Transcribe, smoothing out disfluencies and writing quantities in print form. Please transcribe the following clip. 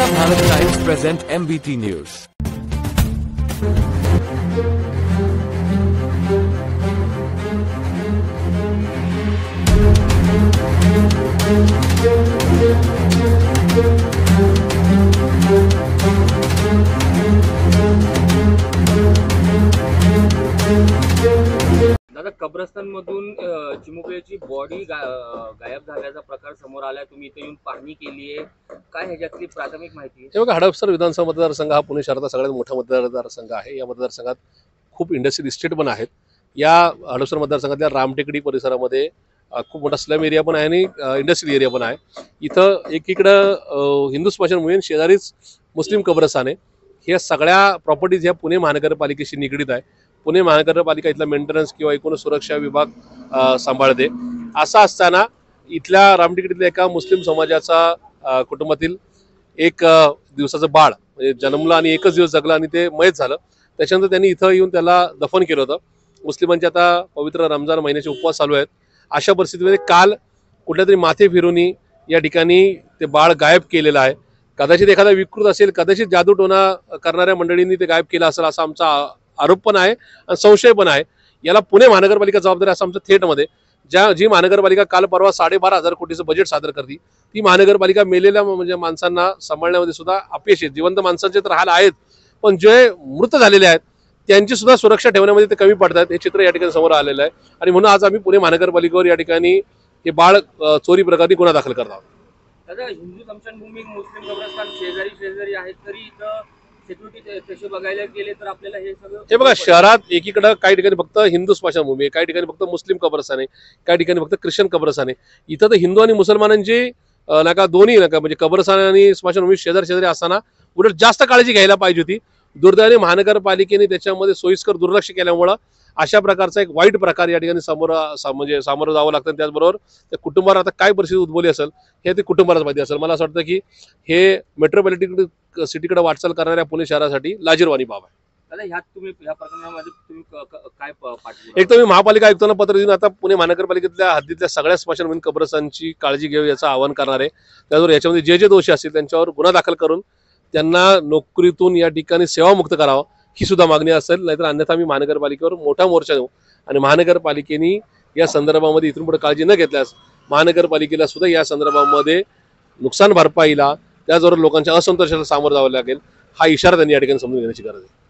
Navbharat Times present MBT News. दादा, कब्रस्तानमधून चिमुकल्याची body गायब झाल्याचा प्रकार समोर आलाय. तुम्ही इथे येऊन पाहणी केली आहे. काय ह्याच्यातली प्राथमिक माहिती आहे? हे बघा, हडपसर विधानसभा मतदारसंघ हा पुणे शहराचा सगळ्यात मोठा मतदारसंघ आहे. या मतदारसंघात खूप इंडस्ट्रियल इस्टेट पण आहेत. या हडपसर मतदारसंघातल्या रामटेकडी परिसरामध्ये खूप मोठा स्लम एरिया पण आहे आणि इंडस्ट्रियल एरिया पण आहे. इथं एकीकडं हिंदू स्मशान भूमी शेजारीच मुस्लिम कब्रस्तान आहे. ह्या सगळ्या प्रॉपर्टीज ह्या पुणे महानगरपालिकेशी निगडीत आहे. पुणे महानगरपालिका इथला मेंटेनन्स किंवा एकूण सुरक्षा विभाग सांभाळते. असं असताना इथल्या रामटेकडीतल्या एका मुस्लिम समाजाचा कुटुंबातील एक दिवसाचं बाळ म्हणजे जन्मलं आणि एकच दिवस जगलं आणि ते मयत झालं. त्याच्यानंतर त्यांनी इथं येऊन त्याला दफन केलं होतं. मुस्लिमांचे आता पवित्र रमजान महिन्याचे उपवास चालू आहेत. अशा परिस्थितीमध्ये काल कुठल्या तरी माथे फिरूनी या ठिकाणी ते बाळ गायब केलेलं आहे. कदाचित एखादा विकृत असेल, कदाचित जादूटोणा करणाऱ्या मंडळींनी ते गायब केलं असेल असा आमचा आरोप पण आहे आणि संशय पण आहे. याला पुणे महानगरपालिका जबाबदारी असं आमचं थेटमध्ये जी महानगरपालिका काल परवा 12,500 कोटीचं बजेट सादर करते, ती महानगरपालिका मेलेल्या म्हणजे माणसांना सांभाळण्यामध्ये सुद्धा अपयशी आहे. जिवंत माणसांचे तर हाल आहेत, पण जे मृत झालेले आहेत त्यांची सुद्धा सुरक्षा ठेवण्यामध्ये ते कमी पडतात. हे चित्र या ठिकाणी समोर आलेलं आहे आणि म्हणून आज आम्ही पुणे महानगरपालिकेवर या ठिकाणी हे बाळ चोरी प्रकरणी गुन्हा दाखल करत आहोत. दादा, हिंदू स्मशानभूमी मुस्लिम कब्रस्तान शेजारी आहेत, तरी इथं सिक्युरिटी तसे बघायला गेले तर आपल्याला हे सगळं हे बघा, शहरात एकीकडे काही ठिकाणी फक्त हिंदू स्मशानभूमी आहे, काही ठिकाणी फक्त मुस्लिम कब्रस्तान आहे, काही ठिकाणी फक्त ख्रिश्चन कब्रस्तान आहे. इथं तर हिंदू आणि मुसलमानांची नका दोन्ही नका म्हणजे कब्रस्तान आणि स्मशानभूमी शेजारी असताना उलट जास्त काळजी घ्यायला पाहिजे होती. दुर्दैवाने महानगरपालिकेने त्याच्यामध्ये सोयीस्कर दुर्लक्ष केल्यामुळं अशा प्रकारचा एक वाईट प्रकार या ठिकाणी सामोरं जावं लागतं. त्याचबरोबर त्या कुटुंबावर आता काय परिस्थिती उद्भवली असेल हे ते कुटुंबालाच माहिती असेल. मला असं वाटतं की हे मेट्रोपॉलिटन सिटीकडे वाटचाल करणाऱ्या पुणे शहरासाठी लाजिरवाणी बाब आहे. दादा, ह्यात तुम्ही या प्रकरणामध्ये तुम्ही काय एक तर मी महापालिका आयुक्तांना पत्र देऊन आता पुणे महानगरपालिकेतल्या हद्दीतल्या सगळ्या स्मशानभूमी कब्रस्तानची काळजी घेऊ याचं आवाहन करणार आहे. त्याचबरोबर याच्यामध्ये जे दोषी असतील त्यांच्यावर गुन्हा दाखल करून त्यांना नोकरीतून या ठिकाणी सेवामुक्त करावं ही सुद्धा मागणी असेल. नाहीतर अन्यथा आम्ही महानगरपालिकेवर मोठा मोर्चा देऊ आणि महानगरपालिकेने या संदर्भामध्ये इथून पुढे काळजी न घेतल्यास महानगरपालिकेला सुद्धा या संदर्भामध्ये नुकसान भरपाईला त्याचबरोबर लोकांच्या असंतोषाला सामोरं जावं लागेल. हा इशारा त्यांनी या ठिकाणी समजून घेण्याची गरज आहे.